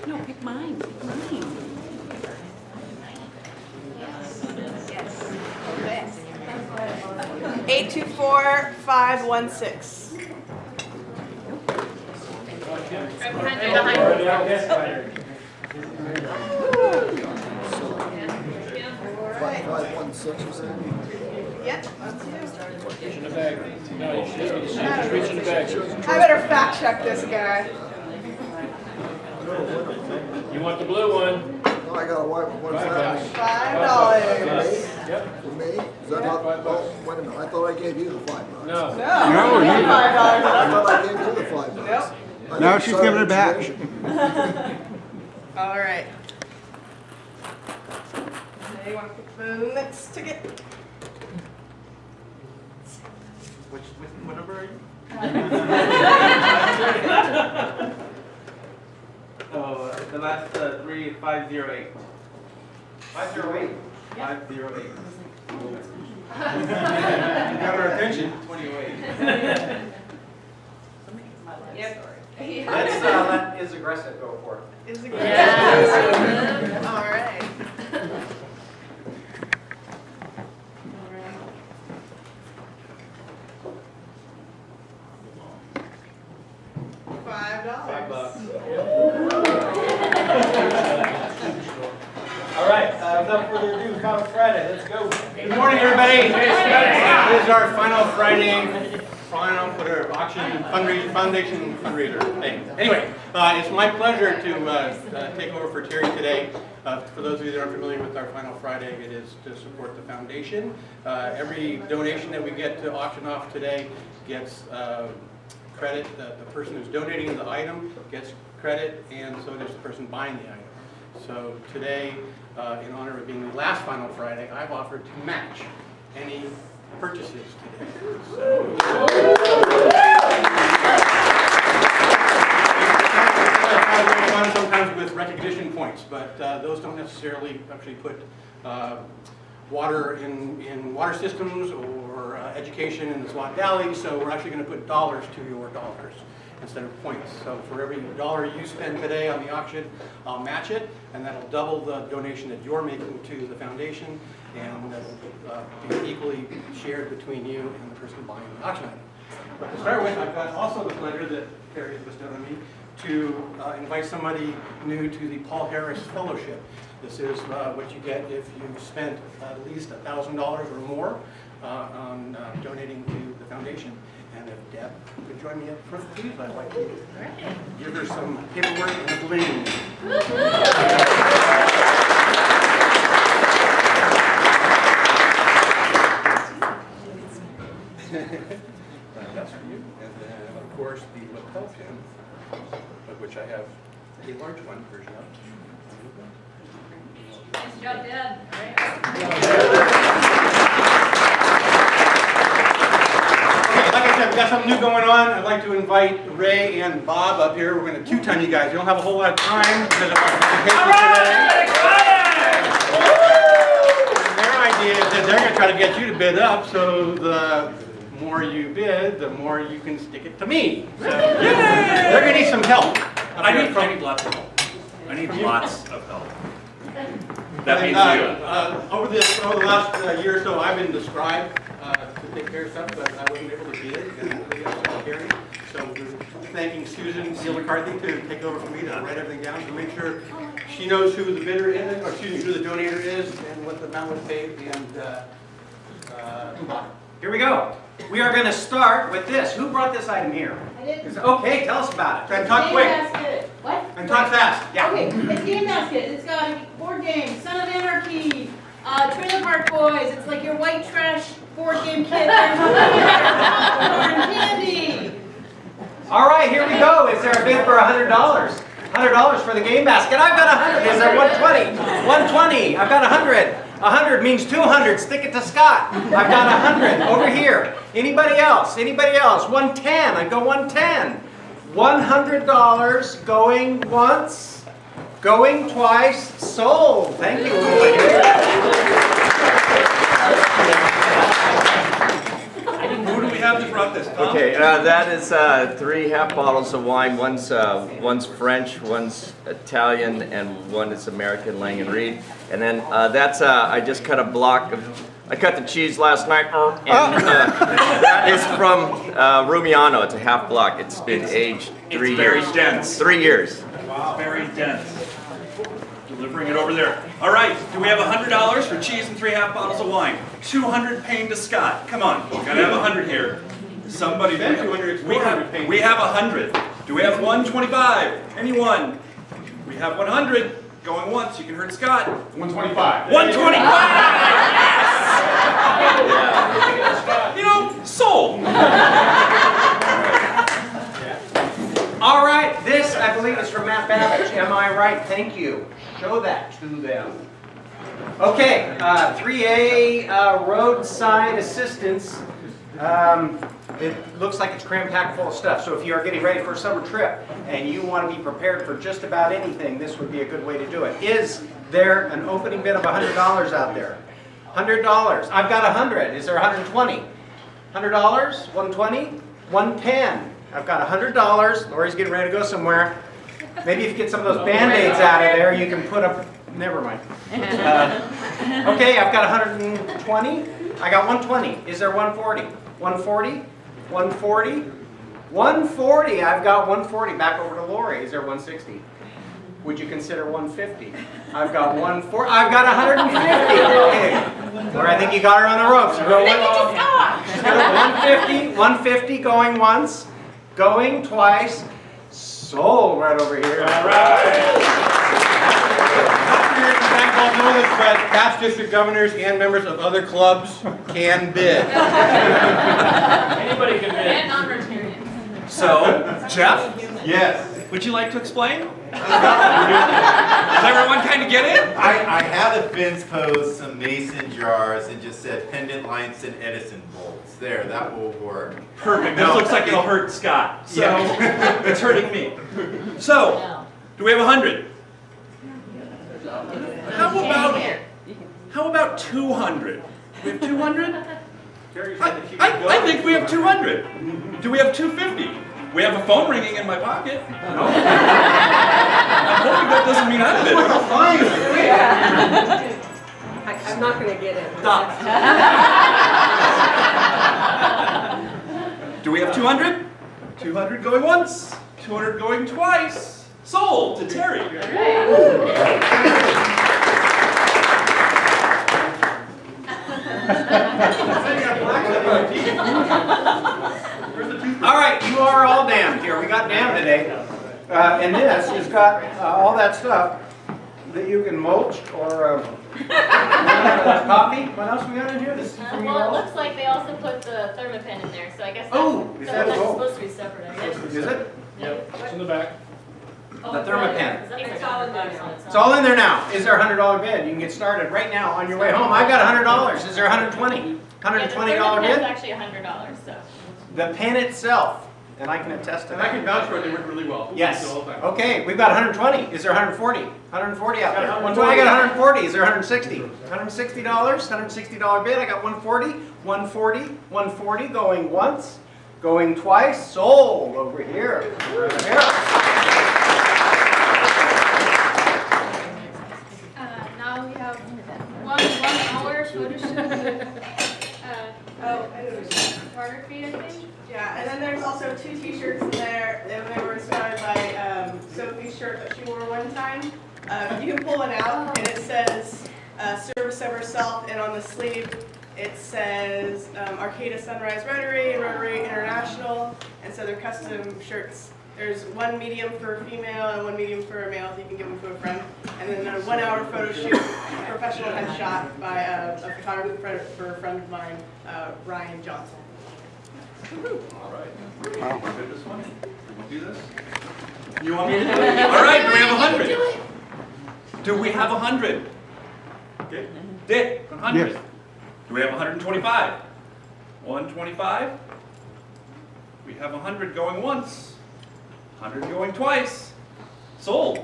C: No, pick mine, pick mine.
L: Okay. 824516.
H: Five, 1, 6,
L: Yep, that's you.
O: Reach in the bag. No, you should reach in the bag.
L: I better fact check this guy.
O: You want the blue one?
H: No, I got a white one. What is that?
L: $5.
O: Yep.
H: For me? Is that not, oh, wait a minute, I thought I gave you the $5.
O: No.
L: No,
M: No,
L: you
M: you-
L: got
H: I
L: $5.
H: thought I gave you the $5.
L: Nope.
H: I
M: Now
H: didn't
M: she's
H: sign
M: giving it back.
H: information.
L: All right. Now you want to pick the next ticket?
I: What number are you? Oh, the last 3, 508.
A: 508.
I: 508.
A: You got our attention.
I: 28.
L: Yep.
A: That is aggressive. Go for it.
L: Is it good?
C: Yes.
L: All right. $5.
A: All right, without further ado, Final Friday, let's go.
P: Good morning, everybody. This is our final Friday, whatever, auction, foundation fundraiser thing. Anyway, it's my pleasure to take over for Terry today. For those of you that aren't familiar with our final Friday, it is to support the foundation. Every donation that we get to auction off today gets credit. The person who's donating the item gets credit, and so does the person buying the item. So today, in honor of being the last final Friday, I've offered to match any purchases today. So, sometimes with recognition points, but those don't necessarily actually put water in water systems or education in the SWAT Valley, so we're actually going to put dollars to your dollars instead of points. So for every dollar you spend today on the auction, I'll match it, and that'll double the donation that you're making to the foundation, and that'll be equally shared between you and the person buying the auction item. But to start with, I've got also the pleasure that Terry has bestowed on me to invite somebody new to the Paul Harris Fellowship. This is what you get if you've spent at least $1,000 or more on donating to the foundation. And if Deb could join me up front, please, I'd like to give her some paperwork and a bling. That's for you. And then, of course, the lapel pin, of which I have a large one version of.
E: Nice job, Deb.
P: Like I said, we've got something new going on. I'd like to invite Ray and Bob up here. We're going to two-ton you guys. You don't have a whole lot of time because of our presentation today. And their idea is because they're gonna try to get you to bid up, so the more you bid, the more you can stick it to me. So they're gonna need some help.
Q: I need lots of help. I need lots of help. That means you.
P: Over the last year or so, I've been described to take care of stuff, but I wasn't able to bid, and we have secretary. So we're thanking Susan Steele McCarthy to take over for me to write everything down to make sure she knows who the bidder is, or excuse me, who the donator is, and what the amount was paid, and who bought it.
R: Here we go. We are going to start with this. Who brought this item here?
S: I did.
R: Okay, tell us about it.
P: And talk quick.
S: Basket. What?
P: And talk fast.
R: Yeah.
S: Okay, it's Game Basket. It's got board games, Son of Anarchy, Trailer Park Boys. It's like your white trash board game kit. There's popcorn, candy.
R: All right, here we go. Is there a bid for $100? $100 for the game basket. I've got 100. Is there 120? 120. I've got 100. 100 means 200. Stick it to Scott. I've got 100 over here. Anybody else? Anybody else? 110. I go 110. $100 going once, going twice, sold. Thank you.
Q: Who do we have that brought this? Tom?
B: Okay, that is 3 half bottles of wine. One's French, one's Italian, and one is American Lang & Reed. And then that's I just cut a block of. I cut the cheese last night, and that is from Rumiano. It's a half block. It's been aged 3 years.
Q: It's very dense.
B: 3 years.
Q: Wow. It's very dense. Delivering it over there. All right, do we have $100 for cheese and 3 half bottles of wine? 200 paying to Scott. Come on, we gotta have 100 here. Somebody.
P: Then 200,
Q: we have 100. Do we have 125? Anyone? We have 100. Going once, you can hurt Scott.
P: 125.
Q: 125! Yes! You know, sold.
R: All right, this I believe is from Matt Babbage. Am I right? Thank you. Show that to them. Okay, 3A roadside assistance. It looks like it's cram-packed full of stuff. So if you are getting ready for a summer trip and you want to be prepared for just about anything, this would be a good way to do it. Is there an opening bid of $100 out there? $100. I've got 100. Is there 120? $100? 120? 110. I've got $100. Lori's getting ready to go somewhere. Maybe if you get some of those Band-Aids out of there, you can put up. Never mind. Okay, I've got 120. I got 120. Is there 140? 140? 140? 140. I've got 140. Back over to Lori. Is there 160? Would you consider 150? I've got 140. I've got 150. Okay. Lori, I think you got her on the ropes. You go 150. 150 going once, going twice. Sold right over here.
P: All right. Know this, but past district governors and members of other clubs can bid.
O: Anybody can bid.
C: And non-Rotarians.
Q: So, Jeff?
P: Yes.
Q: Would you like to explain? Does everyone kind of get it?
T: I had a fence post, some mason jars, and just said pendant lights and Edison bolts. There, that will work.
Q: Perfect. This looks like it'll hurt Scott. So, it's hurting me. So, do we have 100? How about 200? We have 200? I think we have 200. Do we have 250? We have a phone ringing in my pocket. No. I'm hoping that doesn't mean I'm bidding.
L: I'm not going to get it.
Q: Stop. Do we have 200? 200 going once, 200 going twice. Sold to Terry.
R: All right, you are all damned here. We got damned today. And this has got all that stuff that you can mulch or coffee. What else we got in here? This is from you
E: Well, it
R: all?
E: looks like they also put the Thermapen in there, so I guess
R: Is that
E: that's
R: all?
E: supposed to be separate, I guess.
R: Is it?
O: Yep, it's in the back.
E: Oh,
R: The Thermapen.
E: It's all in there now.
R: It's all in there now. Is there a $100 bid? You can get started right now on your way home. I've got $100. Is there $120? $120
E: Yeah, the Thermapen's
R: bid?
E: actually $100, so.
R: The pen itself. and I can attest to
P: And I
R: that.
P: can vouch for it, they work really well.
R: Yes.
P: All the time.
R: Okay, we've got 120. Is there 140? 140 out there.
P: Got
R: 120. I got 140. Is there 160? $160. $160 bid. I got 140. 140. 140 going once, going twice. Sold over here. Over here.
N: Now we have one hour photo shoot. Photography, I think.
S: Yeah, and then there's also 2 t-shirts in there. They were inspired by Sophie's shirt that she wore one time. You can pull one out, and it says service of herself, and on the sleeve it says Arcata Sunrise Rotary and Rotary International, and so they're custom shirts. There's one medium for a female and one medium for a male, so you can give them to a friend. And then a 1 hour photo shoot, professional headshot by a photographer for a friend of mine, Ryan Johnson.
Q: All right. Wow. Want to do this one? We'll do this? You want me to do it? All right, do we have 100? Do we have 100? Okay. Dick, 100.
M: Yes.
Q: Do we have 125? 125? We have 100 going once. 100 going twice. Sold.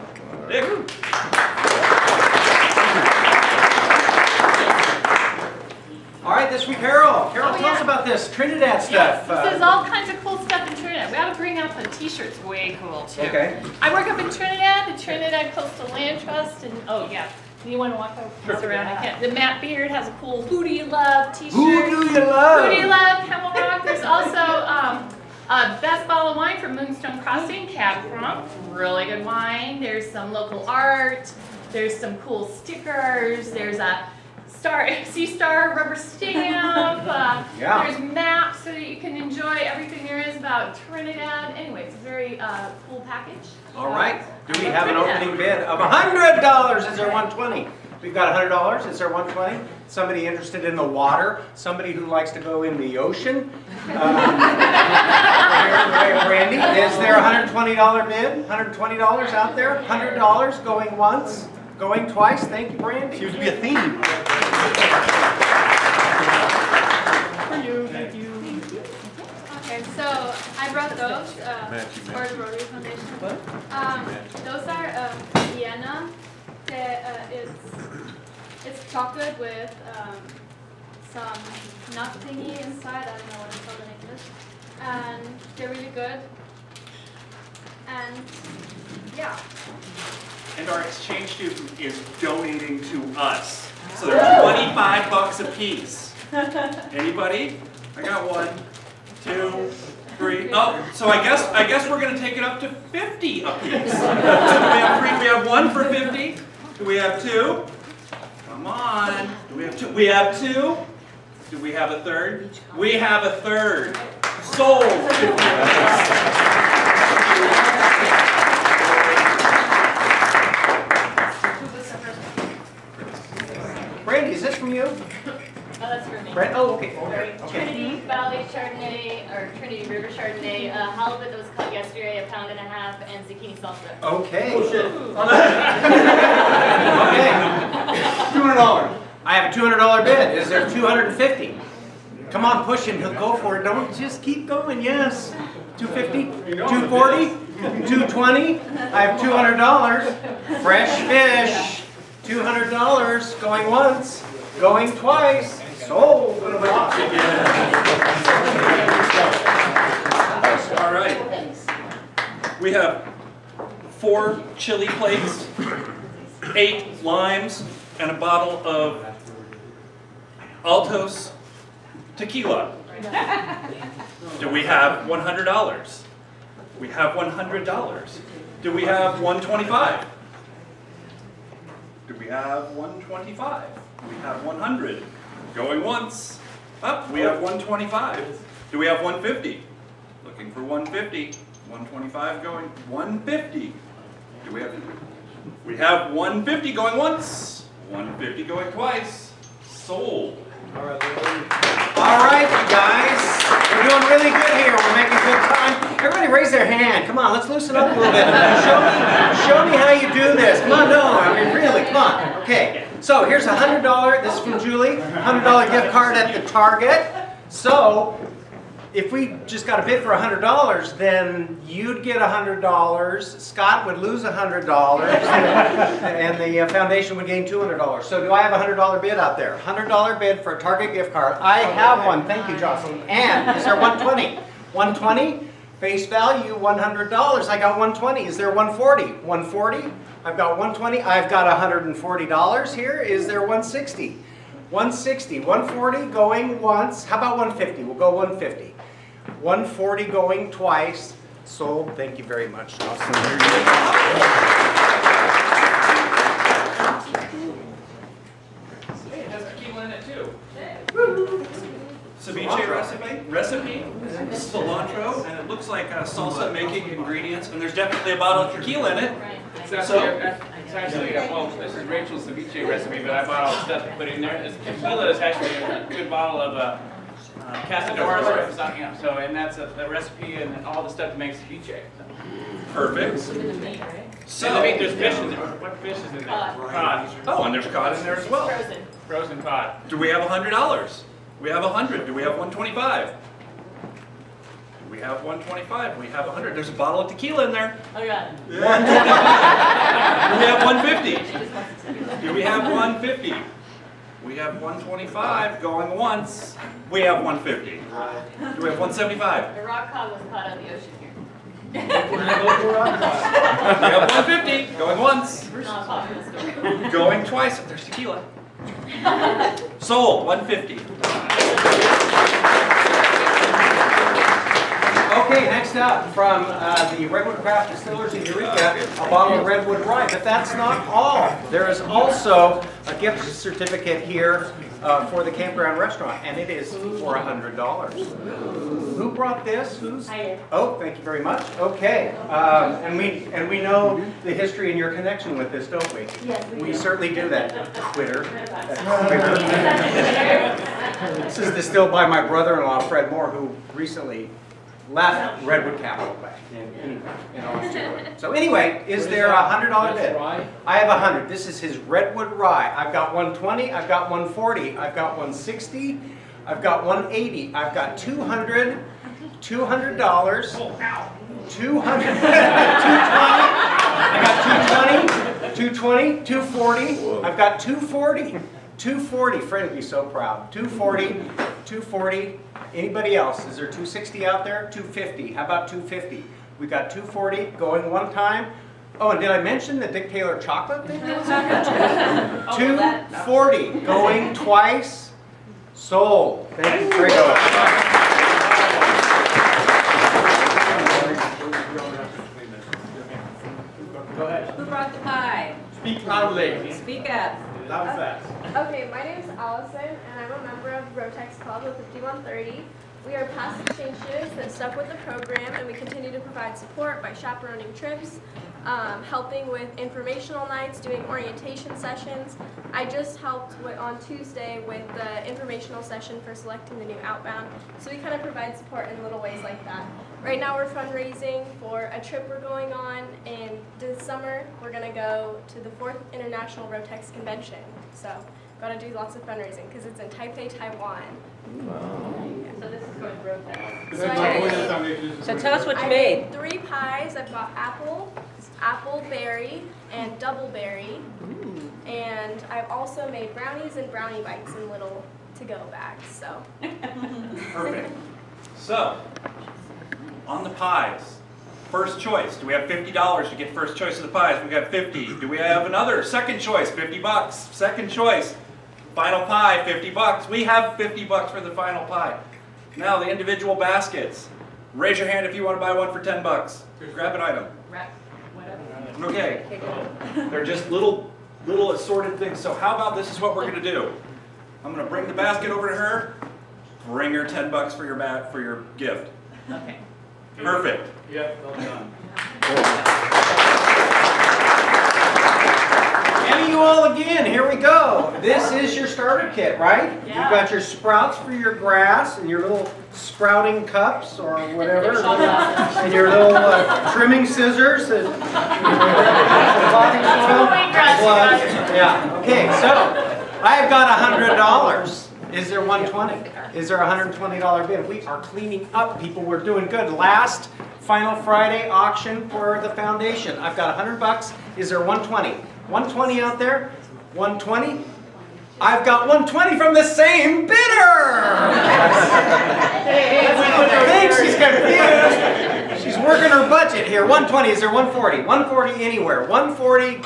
Q: Dick.
R: All right, this week, Carol. Carol, tell us about this Trinidad stuff.
E: Yes, this is all kinds of cool stuff in Trinidad. We ought to bring out the t-shirts, way cool too.
R: Okay.
E: I work up in Trinidad, the Trinidad Coastal Land Trust, and oh yeah, you want to walk around? I can't. The Matt Beard has a cool Who Do You Love t-shirt.
R: Who do you love?
E: Who Do You Love? Camel Rock. There's also best bottle of wine from Moonstone Crossing, Cab Crump. Really good wine. There's some local art. There's some cool stickers. There's a Sea Star rubber stamp.
R: Yeah.
E: There's maps so that you can enjoy everything there is about Trinidad. Anyway, it's a very cool package.
R: All right. Do we have an opening bid of $100? Is there 120? We've got $100. Is there 120? Somebody interested in the water? Somebody who likes to go in the ocean? Brandy, is there a $120 bid? $120 out there? $100 going once? Going twice? Thank you, Brandy.
H: Seems to be a theme.
R: For you, thank you.
N: Okay, so I brought those for the Rotary Foundation. Those are Vienna. It's chocolate with some nut thingy inside. I don't know what it's called in English. And they're really good. And yeah.
Q: And our exchange student is donating to us. So they're 25 bucks a piece. Anybody? I got 1, 2, 3. Oh, so I guess we're gonna take it up to 50 a piece. So do we have 3? We have 1 for 50. Do we have 2? Come on. Do we have 2? We have 2. Do we have a third? We have a third. Sold. 50 bucks.
R: Brandy, is this from you?
E: Oh, that's for me.
R: Oh, okay.
E: Trinity Valley Chardonnay, or Trinity River Chardonnay, halibut that was caught yesterday, 1.5 pounds, and zucchini salsa.
R: Okay.
E: Oh, shit.
R: Okay. $200. I have a $200 bid. Is there 250? Come on, push him. He'll go for it. Don't just keep going. Yes. 250, 240, 220. I have $200. Fresh fish. $200 going once, going twice. Sold.
Q: All right. We have 4 chili plates, 8 limes, and a bottle of Altos tequila. Do we have $100? We have $100. Do we have $125? Do we have 125? We have 100. Going once. Up, we have 125. Do we have 150? Looking for 150. 125 going 150. Do we have? We have 150 going once. 150 going twice. Sold.
R: All right, you guys. We're doing really good here. We're making good time. Everybody raise their hand. Come on, let's loosen up a little bit. Show me how you do this. Come on, no. I mean, really, come on. Okay. So here's a $100. This is from Julie. $100 gift card at the Target. So if we just got a bid for $100, then you'd get $100, Scott would lose $100, and the foundation would gain $200. So do I have a $100 bid out there? $100 bid for a Target gift card. I have one. Thank you, Jocelyn. And is there 120? 120? Face value $100. I got 120. Is there 140? 140? I've got 120. I've got $140 here. Is there 160? 160, 140 going once. How about 150? We'll go 150. 140 going twice. Sold. Thank you very much, Dustin.
Q: Hey, it has tequila in it too. Ceviche recipe, cilantro, and it looks like salsa making ingredients, and there's definitely a bottle of tequila in it.
O: It's actually, well, this is Rachel's ceviche recipe, but I bought all the stuff to put in there. This tequila is actually a good bottle of Casadores, so, and that's the recipe and all the stuff that makes ceviche.
Q: Perfect.
O: So, in the meat, there's fish in there. What fish is in there? Cod.
Q: Oh, and there's cod in there as well.
O: Frozen cod.
Q: Do we have $100? We have 100. Do we have 125? We have 125. We have 100. There's a bottle of tequila in there.
E: Oh, yeah.
Q: Do we have 150? Do we have 150? We have 125 going once. We have 150. Do we have 175?
E: The rock cod was caught out of the ocean here.
Q: We have 150 going once.
E: Not a popular story.
Q: Going twice. There's tequila. Sold. 150.
R: Okay, next up from the Redwood Craft Distillers in Eureka, a bottle of Redwood Rye. But that's not all. There is also a gift certificate here for the campground restaurant, and it is for $100. Who brought this? Who's?
E: I did.
R: Oh, thank you very much. Okay, and we know the history and your connection with this, don't we?
E: Yes,
R: We certainly do that, Twitter. This is distilled by my brother-in-law, Fred Moore, who recently left Redwood Capital Bank in Australia. So anyway, is there a $100 bid? I have 100. This is his Redwood Rye. I've got 120, I've got 140, I've got 160, I've got 180, I've got $200, $200, 200, 220, I got 220, 220, 240, I've got 240, 240, Fred would be so proud, 240, 240, anybody else? Is there 260 out there? 250, how about 250? We got 240 going one time. Oh, and did I mention the Dick Taylor chocolate thing that was in here too? 240 going twice, sold. Thank you, Fredo.
L: Go ahead.
U: Who brought the pie?
L: Speak loudly.
U: Speak up.
L: Loud and fast.
N: Okay, my name is Allison, and I'm a member of Rotex Club of 5130. We are past exchanges that stuck with the program, and we continue to provide support by chaperoning trips, helping with informational nights, doing orientation sessions. I just helped on Tuesday with the informational session for selecting the new outbound, so we kind of provide support in little ways like that. Right now we're fundraising for a trip we're going on in this summer. We're going to go to the 4th International Rotex Convention, so got to do lots of fundraising because it's in Taipei, Taiwan.
E: So this is going to Rotex.
U: So tell us what you
N: I
U: made.
N: 3 pies. I've got apple, berry, and double berry. And I've also made brownies and brownie bites in little to-go bags. So.
Q: Perfect. So, on the pies, first choice. Do we have $50 to get first choice of the pies? We got 50. Do we have another second choice? $50. Second choice. Final pie, $50. We have $50 for the final pie. Now the individual baskets. Raise your hand if you want to buy one for $10. Grab an item. Okay. They're just little assorted things. So how about this is what we're going to do. I'm going to bring the basket over to her. Bring her $10 for your gift.
E: Okay.
Q: Perfect.
O: Yep, well done.
R: And you all again, here we go. This is your starter kit, right?
E: Yeah.
R: You've got your sprouts for your grass and your little sprouting cups or whatever. And your little trimming scissors. And yeah, okay, so I've got $100. Is there 120? Is there a $120 bid? We are cleaning up, people. We're doing good. Last final Friday auction for the foundation. I've got $100. Is there 120? 120 out there? 120? I've got 120 from the same bidder! I think she's confused. She's working her budget here. 120, is there 140? 140 anywhere. 140,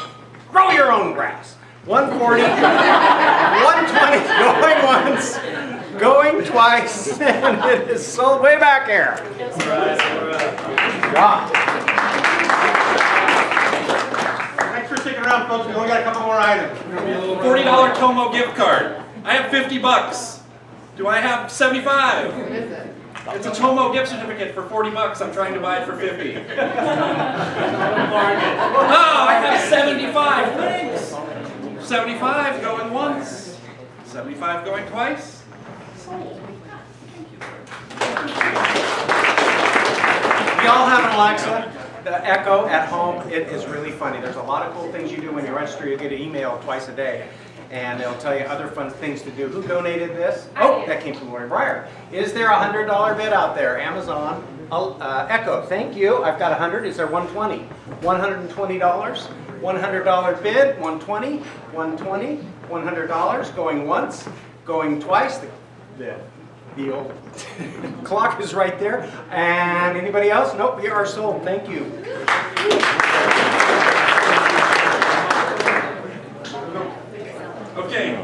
R: grow your own grass. 140, 120, going once, going twice, and it is sold way back here. Yeah.
P: Thanks for sticking around, folks. We only got a couple more items.
Q: $40 Como gift card. I have 50 bucks. Do I have 75? It's a Tomo gift certificate for 40 bucks. I'm trying to buy it for 50. Oh, I have 75. Thanks. 75 going once. 75 going twice. Sold.
R: We all have an Alexa, the Echo at home. It is really funny. There's a lot of cool things you do when you register. You get an email twice a day, and it'll tell you other fun things to do. Who donated this? Oh, that came from Lori Breyer. Is there a $100 bid out there? Amazon, Echo, thank you. I've got 100. Is there 120? $120. $100 bid, 120, 120, $100, going once, going twice. The old clock is right there. And anybody else? Nope, we are sold. Thank you.
Q: Okay.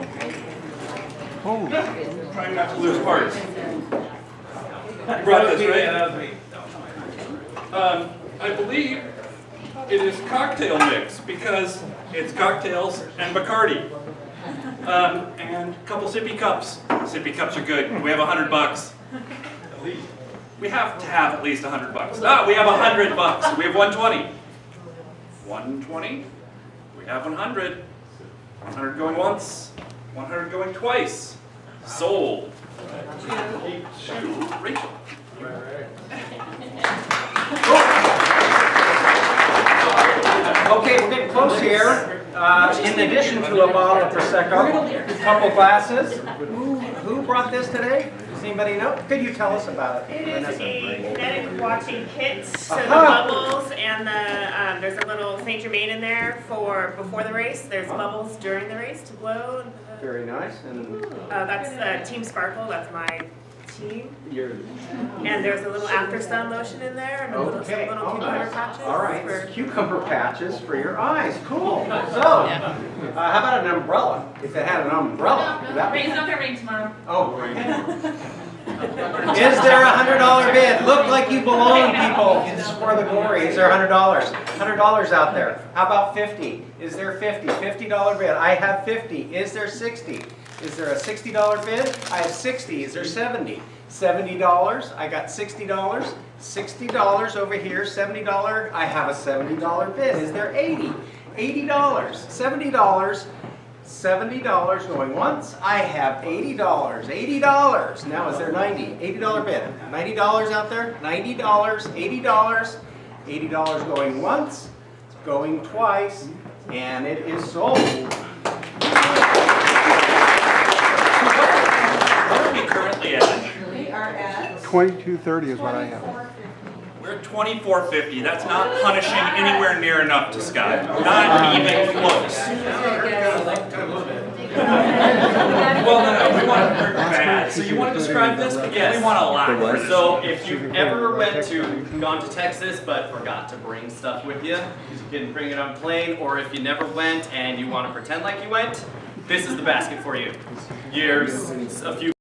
Q: Trying not to lose parts. You brought this, right?
O: Yeah, that was me.
Q: I believe it is cocktail mix because it's cocktails and Bacardi. And a couple sippy cups. Sippy cups are good. We have $100. At least. We have to have at least $100. Ah, we have $100. We have 120. 120. We have 100. 100 going once. 100 going twice. Sold. To Rachel.
R: Okay, we're getting close here. In addition to a bottle of Prosecco, a couple glasses. Who brought this today? Does anybody know? Could you tell us about it?
G: It is a kinetic watching kit. So the
R: Aha.
G: bubbles and the there's a little Saint Germain in there for before the race. There's bubbles during the race to blow.
R: Very nice. And
G: That's Team Sparkle. That's my team.
R: you're
G: And there's a little after sun lotion in there and a little, some little
R: oh,
G: cucumber
R: nice.
G: patches.
R: All right,
G: for-
R: cucumber patches for your eyes. Cool. So, how about an umbrella? If it had an umbrella, would that be?
E: Rain's not gonna rain tomorrow.
R: Oh. Is there a $100 bid? Look like you belong, people. It's for the glory. Is there $100? $100 out there. How about 50? Is there 50? $50 bid. I have 50. Is there 60? Is there a $60 bid? I have 60. Is there 70? $70. I got $60. $60 over here. $70. I have a $70 bid. Is there 80? $80. $70. $70 going once. I have $80. $80. Now is there 90? $80 bid. $90 out there? $90. $80. $80 going once, going twice, and it is sold.
Q: What are we currently at?
S: We are at
M: 2230 is what I have.
Q: We're at 2450. That's not punishing anywhere near enough to Scott. Not even close. Well, no, we want to work bad. So you want to describe this?
F: Yes.
Q: We want to laugh.
F: So if you ever gone to Texas but forgot to bring stuff with you, you can bring it on plane, or if you never went and you want to pretend like you went, this is the basket for you. Here's a few